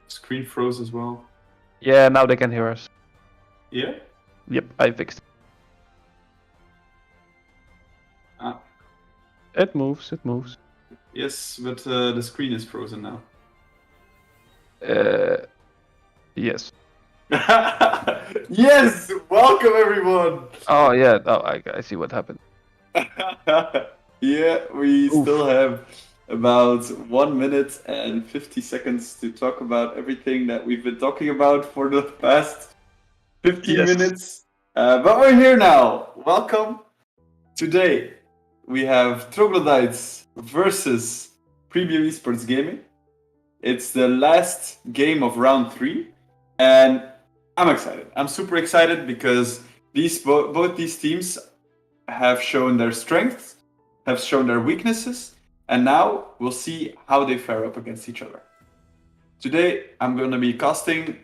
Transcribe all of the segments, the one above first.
screen froze as well. Yeah, now they can hear us. Yeah? Yep, I fixed it. Ah. It moves, it moves. Yes, but the screen is frozen now. Yes. Yes! Welcome everyone! Oh yeah, oh, I see what happened. Yeah, we Oof. still have about 1 minute and 50 seconds to talk about everything that we've been talking about for the past 15 Yes. minutes. But we're here now. Welcome. Today we have Troglodytes versus Preview Esports Gaming. It's the last game of round 3, and I'm excited. I'm super excited because both these teams have shown their strengths, have shown their weaknesses, and now we'll see how they fare up against each other. Today, I'm going to be casting.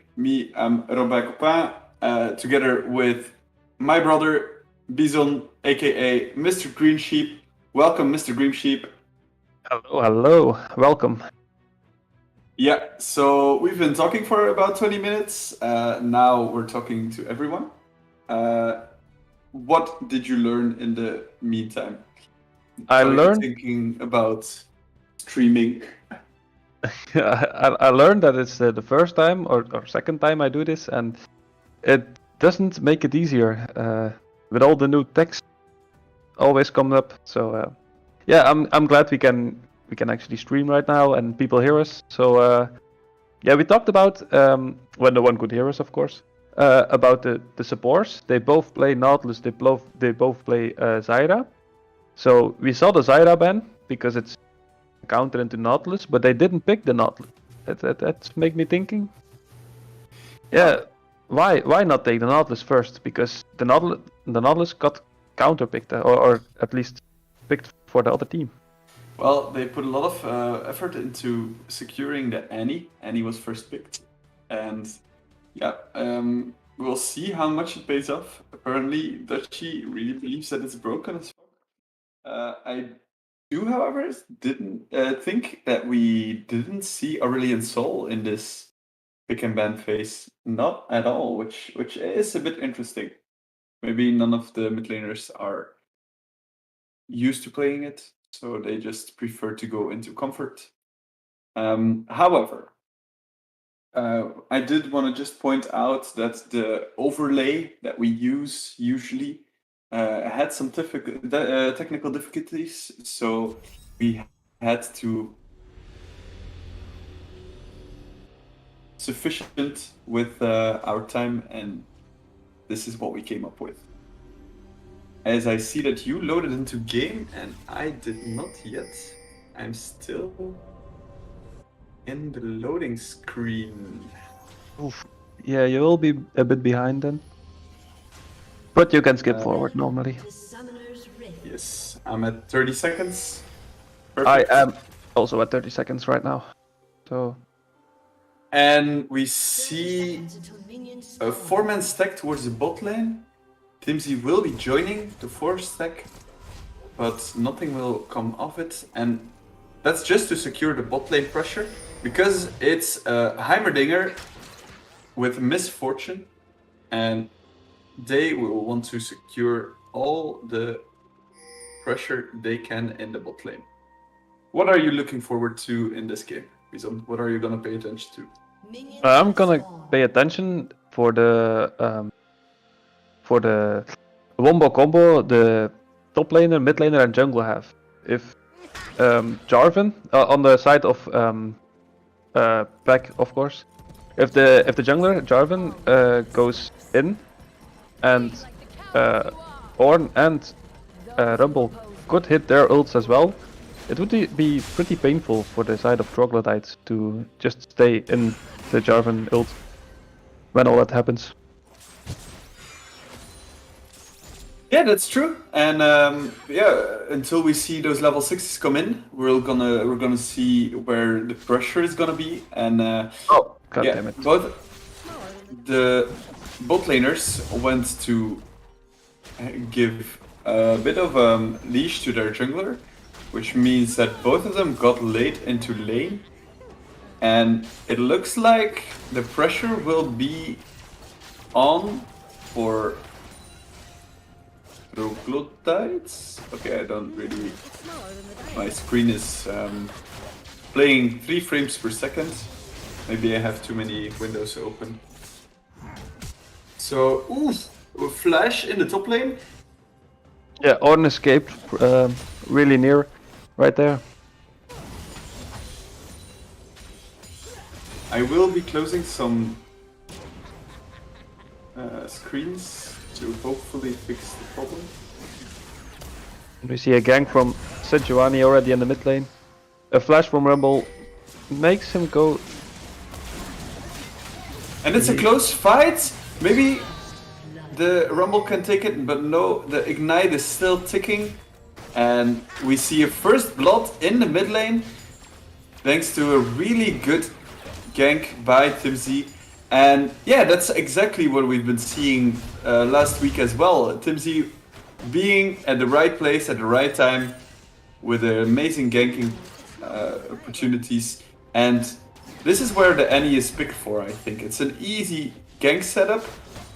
I'm Robert Copin, together with my brother, Bison, aka Mr. Green Sheep. Welcome, Mr. Green Sheep. Hello, welcome. Yeah, so we've been talking for about 20 minutes. Now we're talking to everyone. What did you learn in the meantime? I Are learned. you thinking about streaming? I learned that it's the first time or second time I do this, and it doesn't make it easier with all the new text always coming up. So yeah, I'm glad we can actually stream right now and people hear us. So yeah, we talked about when no one could hear us, of course, about the supports. They both play Nautilus. They both play Zyra. So we saw the Zyra ban because it's counter into Nautilus, but they didn't pick the Nautilus. That's make me thinking. Yeah, why not take the Nautilus first? Because the Nautilus got counter picked, or at least picked for the other team. Well, they put a lot of effort into securing that Annie. Annie was first picked, and yeah, we'll see how much it pays off. Apparently, Dutchy really believes that it's broken as fuck. I do, however, didn't think that we didn't see Aurelian Soul in this pick and ban phase. Not at all, which is a bit interesting. Maybe none of the mid laners are used to playing it, so they just prefer to go into comfort. However, I did want to just point out that the overlay that we use usually had some technical difficulties, so we had to sufficient with our time, and this is what we came up with. As I see that you loaded into game and I did not yet. I'm still in the loading screen. Oof. Yeah, you will be a bit behind then. But you can skip forward normally. Yes, I'm at 30 seconds. Perfect. I am also at 30 seconds right now. So. And we see a 4-man stack towards the bot lane. Timsy will be joining the 4 stack, but nothing will come of it. And that's just to secure the bot lane pressure, because it's a Heimerdinger with Misfortune, and they will want to secure all the pressure they can in the bot lane. What are you looking forward to in this game, Bison? What are you gonna pay attention to? I'm gonna pay attention for the wombo combo the top laner, mid laner, and jungle have. If Jarvan on the side of back, of course. If the jungler Jarvan goes in, and Ornn and Rumble could hit their ults as well, it would be pretty painful for the side of Troglodytes to just stay in the Jarvan ult when all that happens. Yeah, that's true. And yeah, until we see those level 6s come in, we're gonna see where the pressure is gonna be. And oh, god damn it! Both the bot laners went to give a bit of leash to their jungler, which means that both of them got late into lane. And it looks like the pressure will be on for troglodytes. Okay, I don't really... My screen is playing 3 frames per second. Maybe I have too many windows open. So, ooh, flash in the top lane. Yeah, Ornn escaped really near, right there. I will be closing some screens to hopefully fix the problem. We see a gank from Sejuani already in the mid lane. A flash from Rumble makes him go. And it's a close fight. Maybe the Rumble can take it, but no, the Ignite is still ticking. And we see a first blood in the mid lane, thanks to a really good gank by TimZ. And yeah, that's exactly what we've been seeing last week as well. TimZ being at the right place at the right time with amazing ganking opportunities. And this is where the Annie is picked for, I think. It's an easy gank setup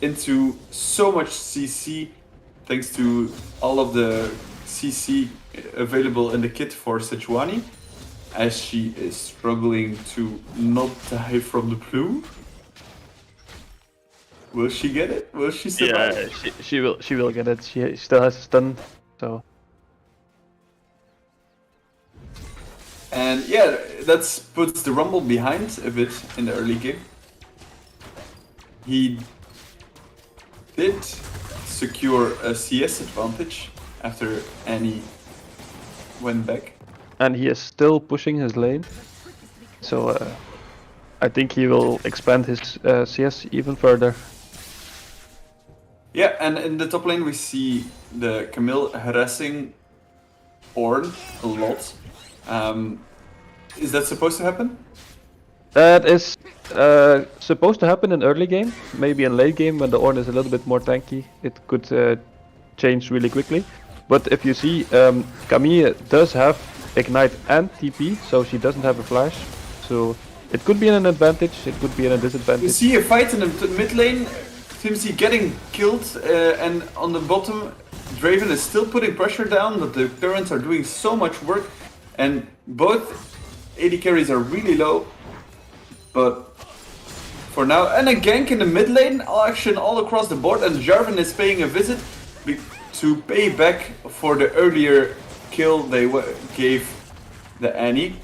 into so much CC, thanks to all of the CC available in the kit for Sejuani, as she is struggling to not die from the blue. Will she get it? Will she survive? Yeah, she will get it. She still has stun, so. And yeah, that puts the Rumble behind a bit in the early game. He did secure a CS advantage after Annie went back. And he is still pushing his lane, so I think he will expand his CS even further. Yeah, and in the top lane we see the Camille harassing Ornn a lot. Is that supposed to happen? That is supposed to happen in early game. Maybe in late game when the Ornn is a little bit more tanky, it could change really quickly. But if you see, Camille does have Ignite and TP, so she doesn't have a flash. So it could be an advantage, it could be a disadvantage. You see a fight in the mid lane, TimZ getting killed, and on the bottom, Draven is still putting pressure down, but the currents are doing so much work, and both AD carries are really low. But for now, and a gank in the mid lane, action all across the board, and Jarvan is paying a visit to pay back for the earlier kill they gave the Annie.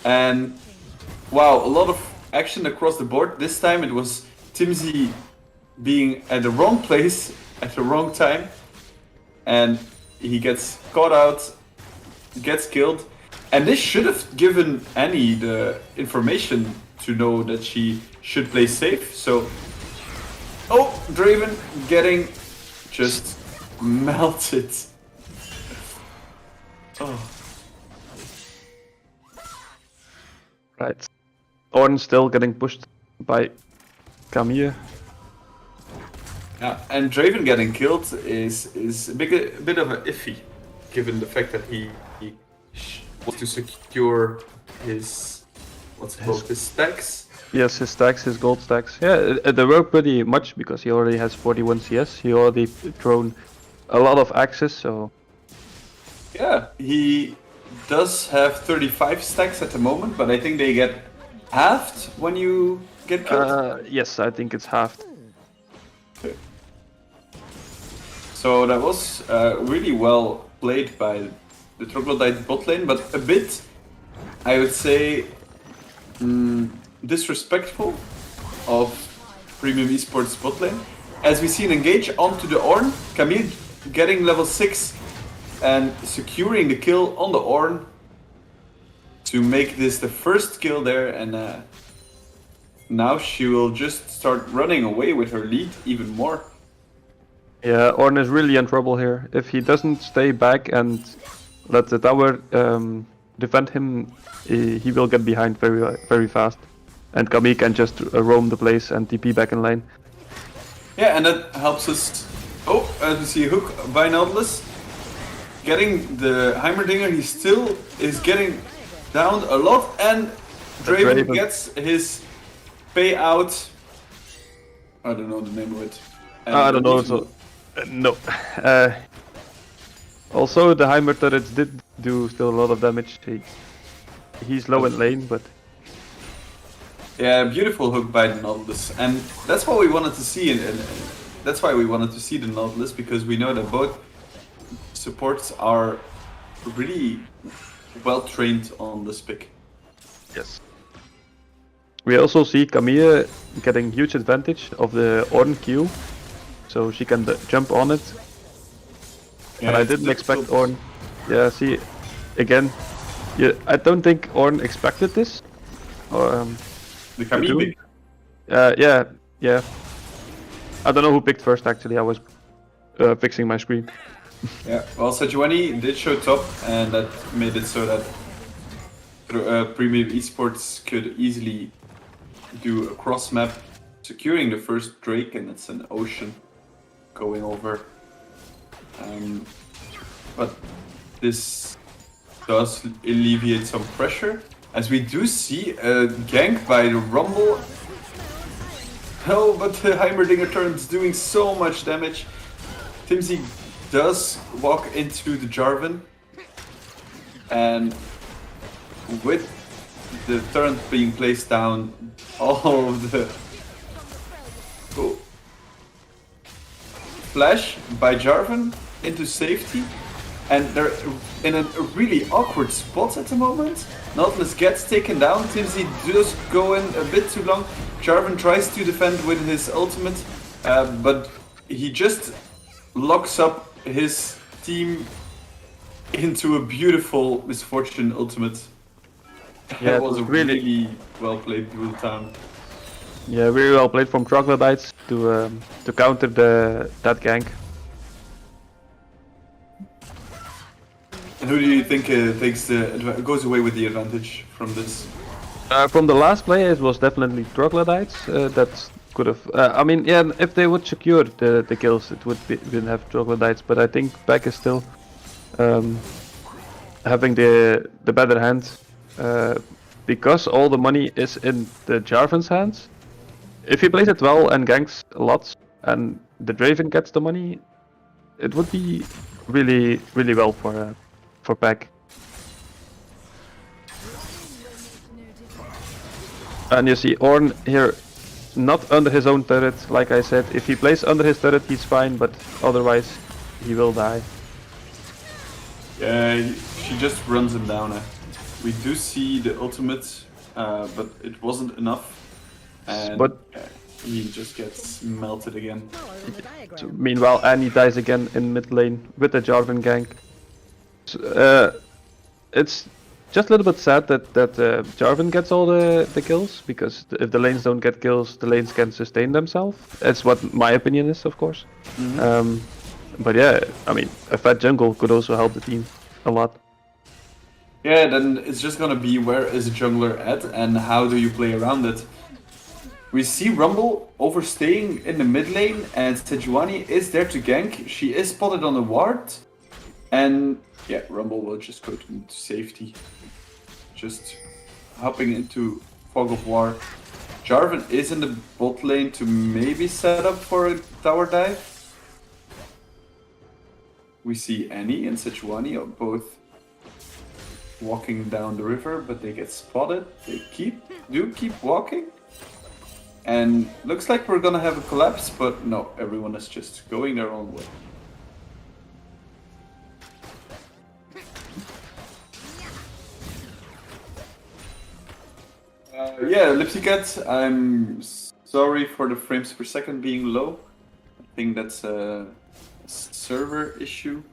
And wow, a lot of action across the board. This time it was TimZ being at the wrong place at the wrong time, and he gets caught out, gets killed. And this should have given Annie the information to know that she should play safe. So, oh, Draven getting just melted. Oh. Right. Ornn still getting pushed by Camille. Yeah, and Draven getting killed is a bit of an iffy, given the fact that he wants to secure his his stacks. Yes, his stacks, his gold stacks. Yeah, they work pretty much because he already has 41 CS. He already thrown a lot of axes, so. Yeah, he does have 35 stacks at the moment, but I think they get halved when you get killed. Yes, I think it's halved. Okay. So that was really well played by the Troglodyte bot lane, but a bit, I would say, disrespectful of Premium Esports bot lane. As we see an engage onto the Ornn, Camille getting level 6 and securing the kill on the Ornn to make this the first kill there, and now she will just start running away with her lead even more. Yeah, Ornn is really in trouble here. If he doesn't stay back and let the tower defend him, he will get behind very fast. And Camille can just roam the place and TP back in lane. Yeah, and that helps us. Oh, as we see hook by Nautilus. Getting the Heimerdinger, he still is getting down a lot, and Draven gets his payout. I don't know the name of it. And I don't know. So, no. Also, the Heimer turrets did do still a lot of damage. He's low in lane, but yeah, beautiful hook by the Nautilus, and that's what we wanted to see. And that's why we wanted to see the Nautilus, because we know that both supports are really well trained on this pick. yes. We also see Camille getting huge advantage of the Ornn Q, so she can jump on it. Yeah, and I didn't expect Ornn. Yeah, see, again, yeah, I don't think Ornn expected this. Or, the Camille pick. yeah. I don't know who picked first. Actually, I was fixing my screen. Yeah, well, Sejuani did show top, and that made it so that Premium Esports could easily do a cross map, securing the first Drake, and it's an ocean going over. But this does alleviate some pressure, as we do see a gank by the Rumble. Oh, but the Heimerdinger turns doing so much damage. Timsy does walk into the Jarvan, and with the turret being placed down, all of the flash by Jarvan into safety, and they're in a really awkward spot at the moment. Nautilus gets taken down, Timsy does go in a bit too long. Jarvan tries to defend with his ultimate, but he just locks up his team into a beautiful Misfortune ultimate. Yeah, it was really well played through the town. Yeah, very well played from Troglodytes to counter that gank. And who do you think goes away with the advantage from this? From the last play, it was definitely Troglodytes. That could have. I mean, yeah, if they would secure the kills, it would didn't have Troglodytes. But I think Beck is still having the better hand, because all the money is in the Jarvan's hands. If he plays it well and ganks a lot, and the Draven gets the money, it would be really well for Beck. And you see Ornn here, not under his own turret, like I said. If he plays under his turret, he's fine, but otherwise, he will die. Yeah, she just runs him down. We do see the ultimate, but it wasn't enough. And he just gets melted again. So, meanwhile, Annie dies again in mid lane with the Jarvan gank. It's just a little bit sad that Jarvan gets all the kills, because if the lanes don't get kills, the lanes can sustain themselves. That's what my opinion is, of course. Mm-hmm. But yeah, I mean, a fat jungle could also help the team a lot. Yeah, then it's just gonna be where is a jungler at and how do you play around it. We see Rumble overstaying in the mid lane, and Sejuani is there to gank. She is spotted on the ward, and yeah, Rumble will just go to safety. Just hopping into Fog of War. Jarvan is in the bot lane to maybe set up for a tower dive. We see Annie and Sejuani are both walking down the river, but they get spotted. They do keep walking. And looks like we're gonna have a collapse, but no, everyone is just going their own way. Yeah, Lipsycat, I'm sorry for the frames per second being low. I think that's a server issue.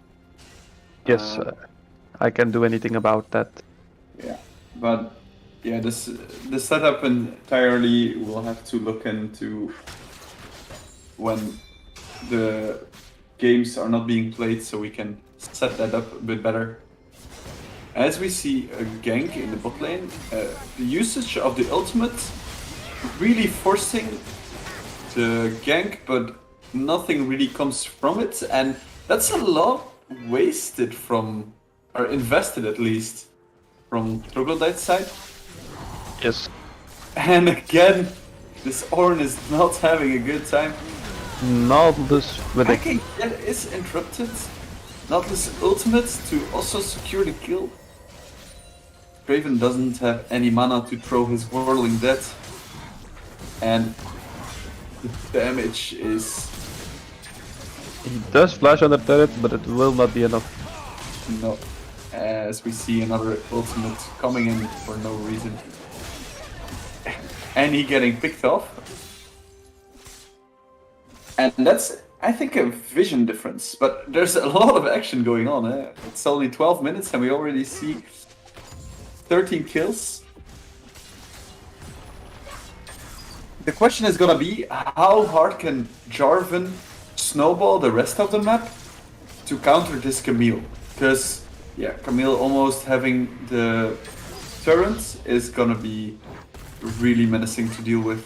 Yes, I can't do anything about that. Yeah, but yeah, the setup entirely we'll have to look into when the games are not being played, so we can set that up a bit better. As we see a gank in the bot lane, the usage of the ultimate really forcing the gank, but nothing really comes from it, and that's a lot wasted from, or invested at least, from Troglodyte's side. Yes. And again, this Ornn is not having a good time. Nautilus with a Hacking is interrupted. Nautilus ultimate to also secure the kill. Draven doesn't have any mana to throw his Whirling Death. And the damage is... He does flash on the turret, but it will not be enough. no. As we see another ultimate coming in for no reason. And he getting picked off. And that's, I think, a vision difference. But there's a lot of action going on. It's only 12 minutes and we already see 13 kills. The question is gonna be, how hard can Jarvan snowball the rest of the map to counter this Camille? Because, yeah, Camille almost having the turret is gonna be really menacing to deal with.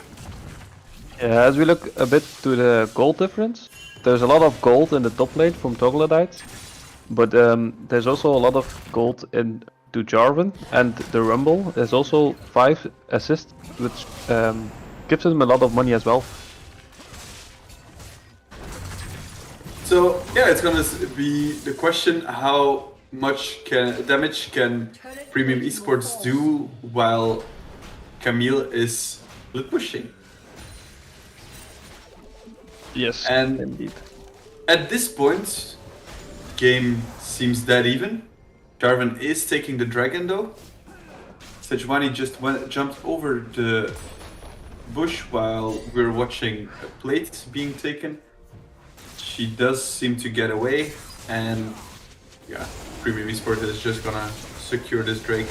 Yeah, as we look a bit to the gold difference, there's a lot of gold in the top lane from Troglodytes, but there's also a lot of gold in to Jarvan, and the Rumble is also 5 assists, which gives him a lot of money as well. So yeah, it's gonna be the question: how much damage can Premium Esports do while Camille is split pushing? Yes, and indeed. At this point, game seems dead even. Jarvan is taking the dragon though. Sejuani just jumped over the bush while we're watching a plate being taken. She does seem to get away, and yeah, Premium Esports is just gonna secure this Drake.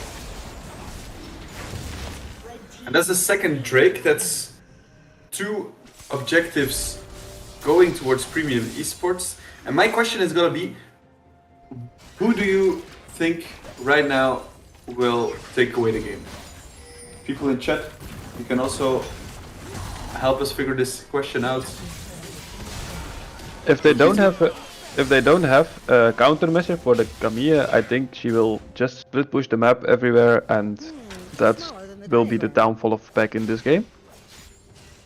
And that's the second Drake. That's 2 objectives going towards Premium Esports. And my question is gonna be, who do you think right now will take away the game? People in chat, you can also help us figure this question out. If they don't have a countermeasure for the Camille, I think she will just split push the map everywhere, and that will be the downfall of Pack in this game.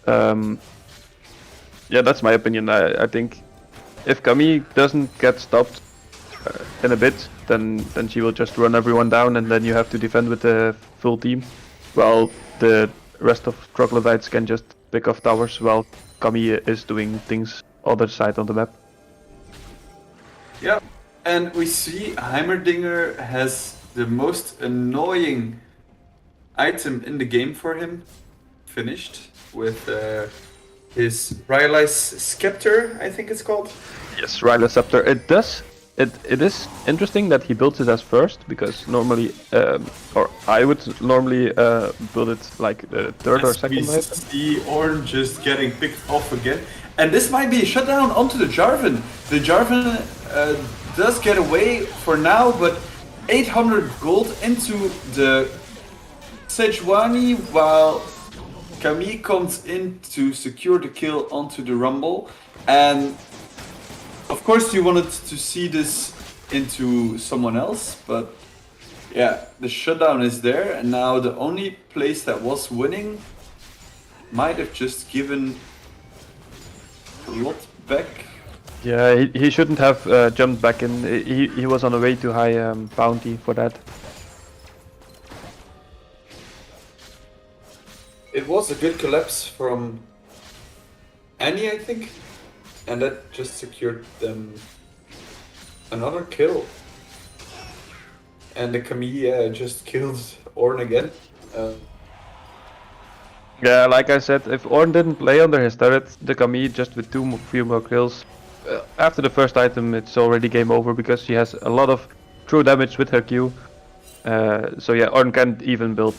Yeah, that's my opinion. I think if Camille doesn't get stopped in a bit, then she will just run everyone down, and then you have to defend with the full team, while the rest of Troglodytes can just pick off towers while Camille is doing things other side of the map. Yeah, and we see Heimerdinger has the most annoying item in the game for him finished with his Rylai's Scepter, I think it's called. Yes, Rylai's Scepter. It is interesting that he builds it as first, because normally, or I would normally build it like the third or second we wave. see Ornn just getting picked off again. And this might be a shutdown onto the Jarvan. The Jarvan does get away for now, but 800 gold into the Sejuani, while Camille comes in to secure the kill onto the Rumble. And of course you wanted to see this into someone else, but yeah, the shutdown is there, and now the only place that was winning might have just given a lot back. Yeah, he shouldn't have jumped back in. He was on a way too high bounty for that. It was a good collapse from Annie, I think, and that just secured them another kill. And the Camille just killed Ornn again. Yeah, like I said, if Ornn didn't play under his turret, the Camille just with few more kills. After the first item, it's already game over, because she has a lot of true damage with her Q. So yeah, Ornn can't even build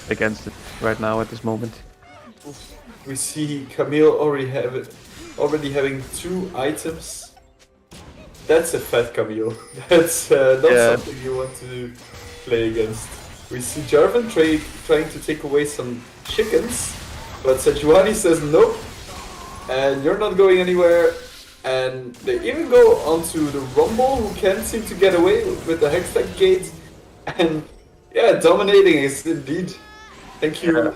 against it right now at this moment. We see Camille already having 2 items. That's a fat Camille. That's not something you want to play against. We see Jarvan trying to take away some chickens, but Sejuani says nope, and you're not going anywhere. And they even go onto the Rumble, who can't seem to get away with the Hextech Gate. And yeah, dominating is indeed Thank you,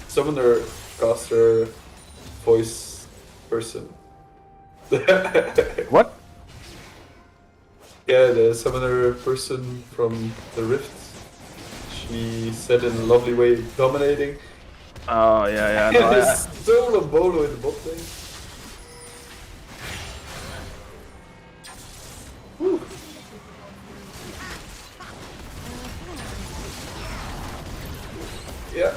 summoner, caster, voice person. What? Yeah, the summoner person from the Rift. She said in a lovely way, dominating. Oh yeah, And no, they stole a bolo in the bot lane. Whew. Yeah.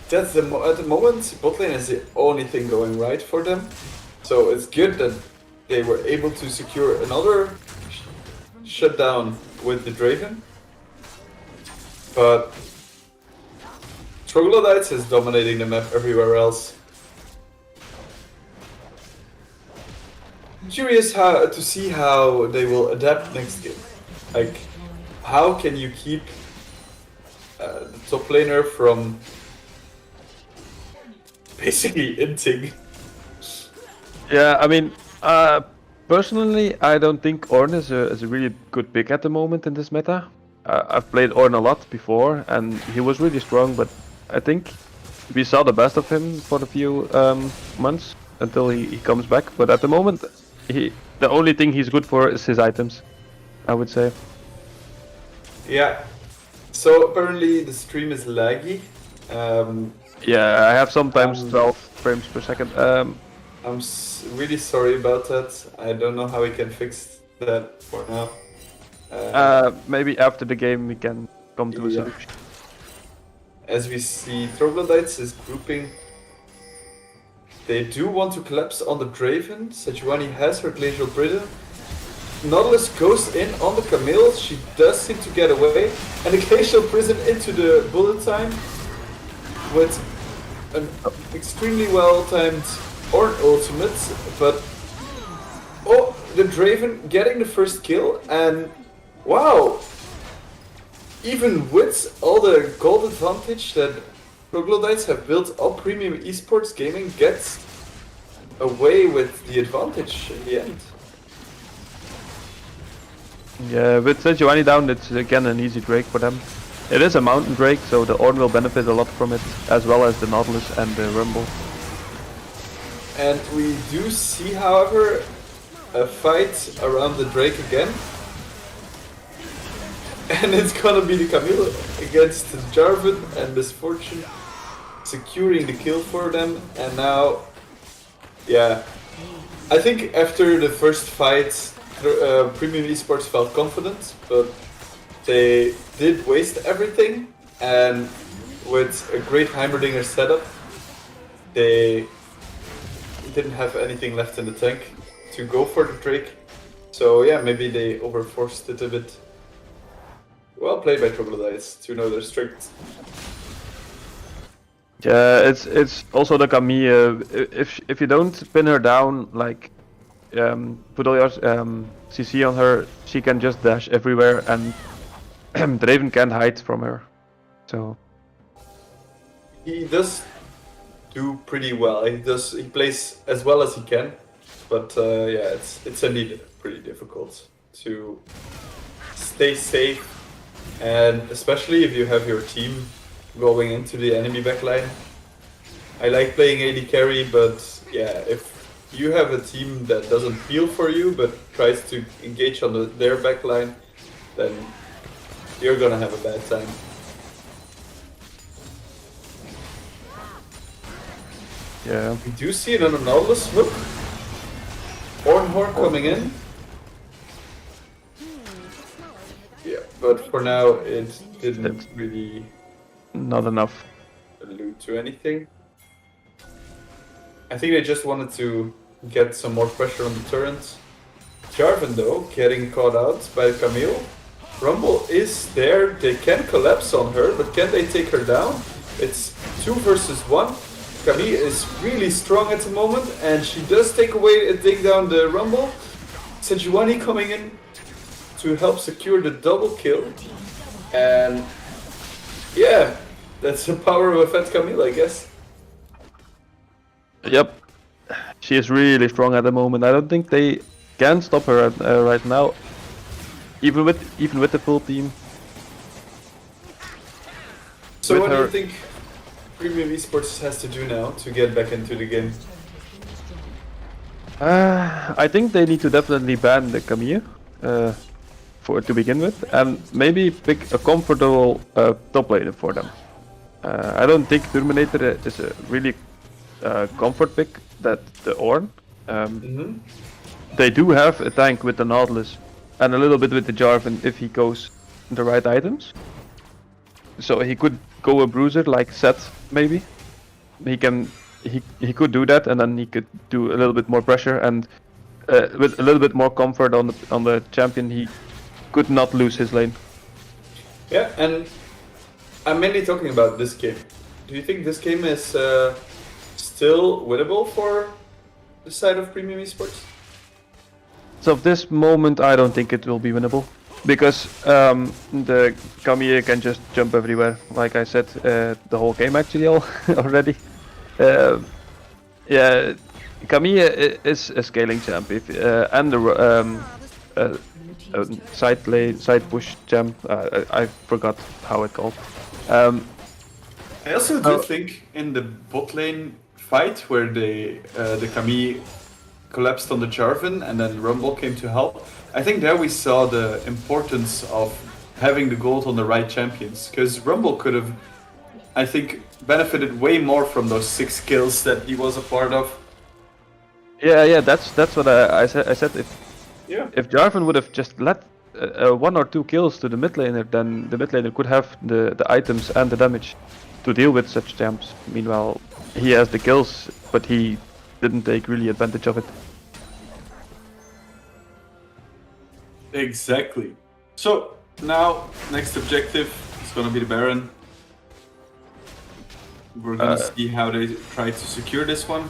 That's at the moment, bot lane is the only thing going right for them. So it's good that they were able to secure another shutdown with the Draven. But Troglodytes is dominating the map everywhere else. Curious to see how they will adapt next game. Like, how can you keep the top laner from basically inting? Yeah, I mean, personally, I don't think Ornn is a really good pick at the moment in this meta. I've played Ornn a lot before, and he was really strong, but I think we saw the best of him for a few months until he comes back. But at the moment, the only thing he's good for is his items, I would say. Yeah. So apparently the stream is laggy. Yeah, I have sometimes 12 frames per second. I'm really sorry about that. I don't know how we can fix that for now. Maybe after the game we can come to a Yeah. solution. As we see, Troglodytes is grouping. They do want to collapse on the Draven. Sejuani has her Glacial Prison. Nautilus goes in on the Camille. She does seem to get away. And the Glacial Prison into the bullet time with an extremely well-timed Ornn ultimate. But oh, the Draven getting the first kill, and wow! Even with all the gold advantage that Troglodytes have built up, Premium Esports Gaming gets away with the advantage in the end. Yeah, with Sejuani down, it's again an easy Drake for them. It is a mountain Drake, so the Ornn will benefit a lot from it, as well as the Nautilus and the Rumble. And we do see, however, a fight around the Drake again. And it's gonna be the Camille against Jarvan and Misfortune securing the kill for them. And now, yeah, I think after the first fight, Premium Esports felt confident, but they did waste everything. And with a great Heimerdinger setup, they didn't have anything left in the tank to go for the Drake. So yeah, maybe they overforced it a bit. Well played by Troglodytes to know their strength. Yeah, it's also the Camille. If you don't pin her down, like put all your CC on her, she can just dash everywhere, and Draven can't hide from her. So He does do pretty well. He plays as well as he can, but yeah, it's indeed pretty difficult to stay safe, and especially if you have your team going into the enemy backline. I like playing AD carry, but yeah, if you have a team that doesn't feel for you but tries to engage on their backline, then you're gonna have a bad time. yeah, We do see another Nautilus hook. Horn coming in. Yeah, but for now it didn't really not enough. allude to anything. I think they just wanted to get some more pressure on the turret. Jarvan though, getting caught out by Camille. Rumble is there, they can collapse on her, but can they take her down? It's 2 versus 1. Camille is really strong at the moment, and she does take down the Rumble. Sejuani coming in to help secure the double kill. And yeah, that's the power of a fat Camille, I guess. Yep, she is really strong at the moment. I don't think they can stop her right now, even with the full team. So with what do her, you think Premium Esports has to do now to get back into the game? I think they need to definitely ban the Camille for to begin with, and maybe pick a comfortable top laner for them. I don't think Terminator is a really comfort pick that the Ornn. They do have a tank with the Nautilus and a little bit with the Jarvan if he goes the right items. So he could go a bruiser like Seth maybe. He could do that, and then he could do a little bit more pressure, and with a little bit more comfort on the champion, he could not lose his lane. Yeah, and I'm mainly talking about this game. Do you think this game is still winnable for the side of Premium Esports? So at this moment, I don't think it will be winnable because the Camille can just jump everywhere. Like I said, the whole game actually already. Yeah, Camille is a scaling champ, and the side push champ. I forgot how it called. I also do think in the bot lane fight where the Camille collapsed on the Jarvan and then Rumble came to help, I think there we saw the importance of having the gold on the right champions, because Rumble could have, I think, benefited way more from those 6 kills that he was a part of. Yeah, that's what I said. I said if Jarvan would have just let 1 or 2 kills to the mid laner, then the mid laner could have the items and the damage to deal with such champs. Meanwhile, he has the kills, but he didn't take really advantage of it. Exactly. So now, next objective is gonna be the Baron. We're gonna see how they try to secure this one.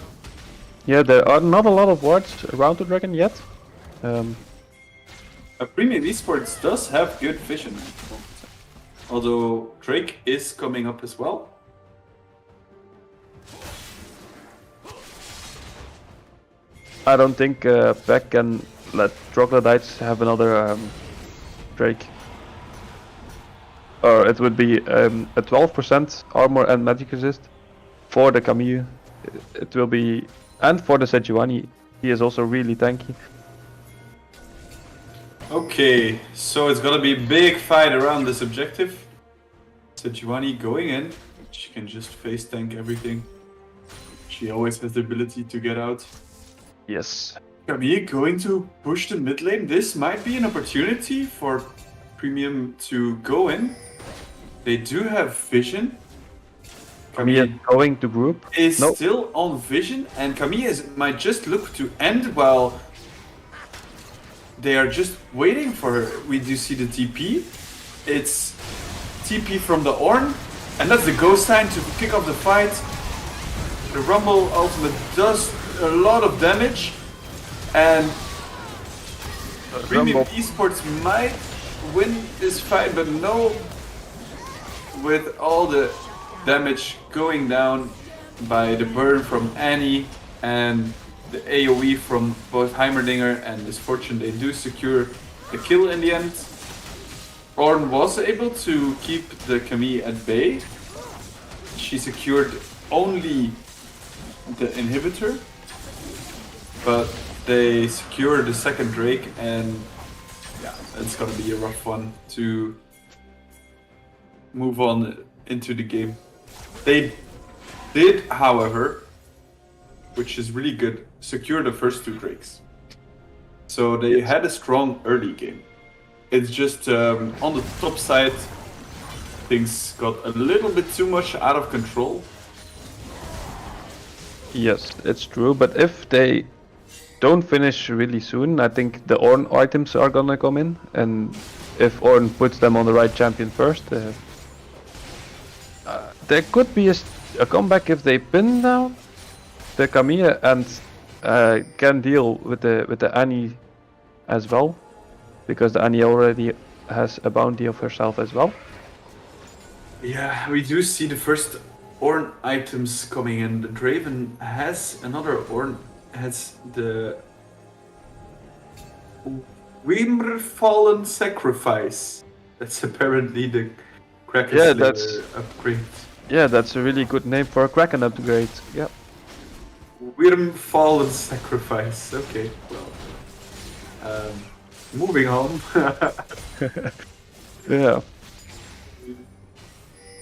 Yeah, there are not a lot of wards around the dragon yet. Premium Esports does have good vision, although Drake is coming up as well. I don't think Peck can let Troglodytes have another Drake. Or it would be a 12% armor and magic resist for the Camille. It will be, and for the Sejuani, he is also really tanky. Okay, so it's gonna be a big fight around this objective. Sejuani going in, she can just face tank everything. She always has the ability to get out. Yes. Camille going to push the mid lane. This might be an opportunity for Premium to go in. They do have vision. Camille going to group. Is still on vision, and Camille might just look to end while they are just waiting for her. We do see the TP. It's TP from the Ornn, and that's the ghost sign to kick off the fight. The Rumble ultimate does a lot of damage, and Premium Esports might win this fight, but no, with all the damage going down by the burn from Annie and the AoE from both Heimerdinger and Misfortune, they do secure the kill in the end. Ornn was able to keep the Camille at bay. She secured only the inhibitor, but they secured the second Drake, and yeah, it's gonna be a rough one to move on into the game. They did, however, which is really good, secure the first 2 Drakes. So they had a strong early game. It's just on the top side, things got a little bit too much out of control. Yes, it's true, but if they don't finish really soon, I think the Ornn items are gonna come in, and if Ornn puts them on the right champion first, there could be a comeback if they pin down the Camille and can deal with the Annie as well, because the Annie already has a bounty of herself as well. Yeah, we do see the first Ornn items coming in. The Draven has another Ornn, has the Wimmerfallen Sacrifice. That's apparently the Kraken Yeah, Slayer upgrade. Yeah, that's a really good name for a Kraken upgrade. Yeah. Wyrm Fallen Sacrifice. Okay, well. Moving on. Yeah.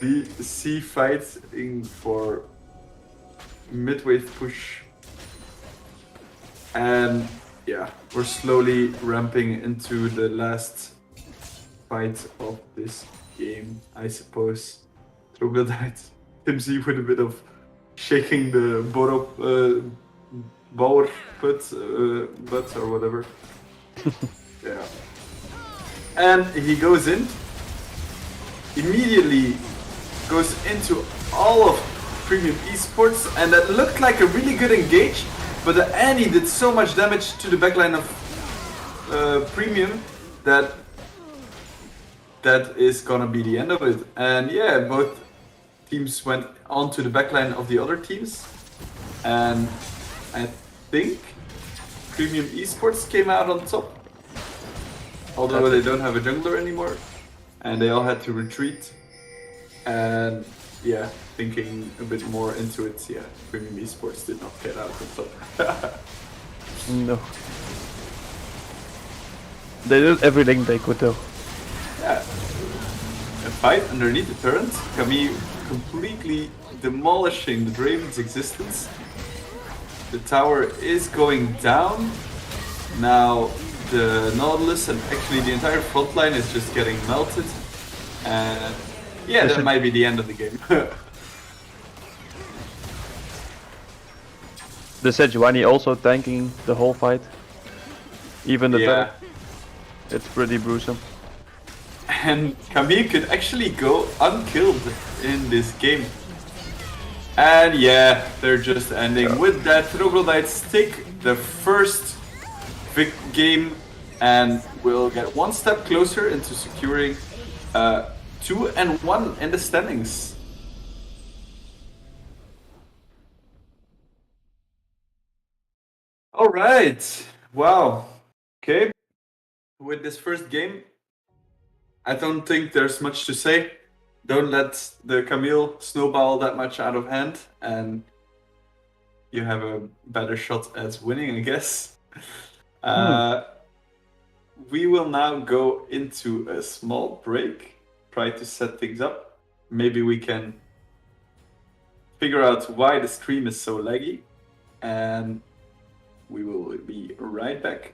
The sea fighting for mid-wave push. And yeah, we're slowly ramping into the last fight of this game, I suppose. Troglodyte, Tim Z with a bit of shaking the Bauer butt or whatever. Yeah. And he goes in, immediately goes into all of Premium Esports, and that looked like a really good engage, but the Annie did so much damage to the backline of Premium that is gonna be the end of it. And yeah, both teams went on to the backline of the other teams, and I think Premium Esports came out on top, although they don't have a jungler anymore, and they all had to retreat. And yeah, thinking a bit more into it, yeah, Premium Esports did not get out on top. No. They did everything they could do. Yeah. A fight underneath the turret, Camille completely demolishing the Draven's existence. The tower is going down. Now the Nautilus and actually the entire front line is just getting melted. And yeah, that might be the end of the game. The Sejuani also tanking the whole fight. Even the turret. It's pretty gruesome. And Camille could actually go unkilled in this game. And yeah, they're just ending with that. Troglodytes take the first game and will get one step closer into securing 2-1 in the standings. All right. Wow. Okay. With this first game, I don't think there's much to say. Don't let the Camille snowball that much out of hand, and you have a better shot at winning, I guess. We will now go into a small break, try to set things up. Maybe we can figure out why the stream is so laggy, and we will be right back.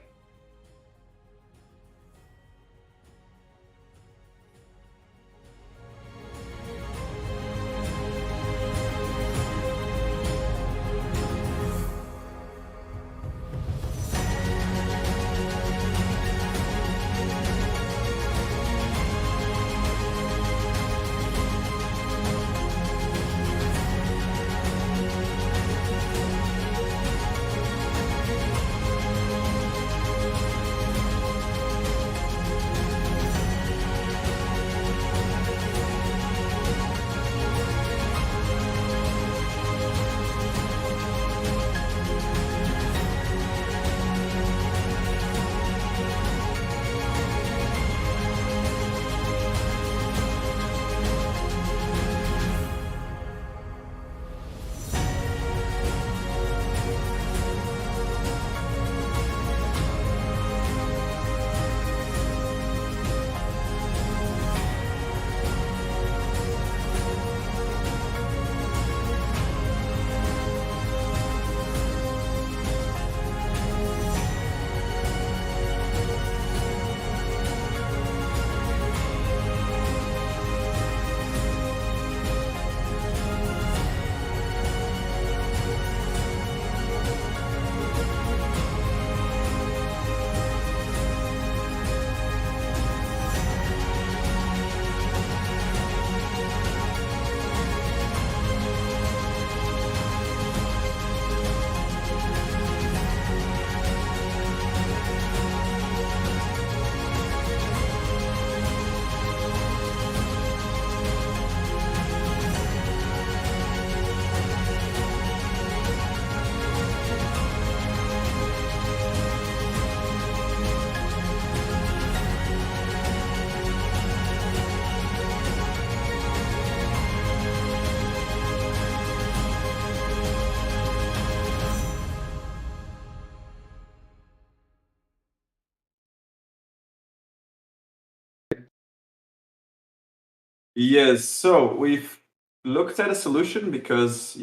Yes, so we've looked at a solution because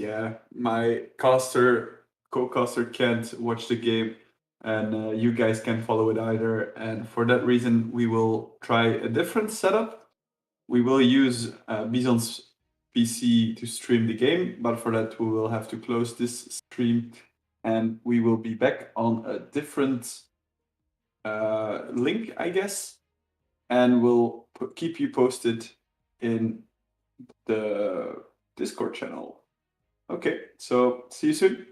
my co-caster can't watch the game, and you guys can't follow it either. And for that reason, we will try a different setup. We will use Bison's PC to stream the game, but for that we will have to close this stream, and we will be back on a different link, I guess, and we'll keep you posted in the Discord channel. Okay, so see you soon.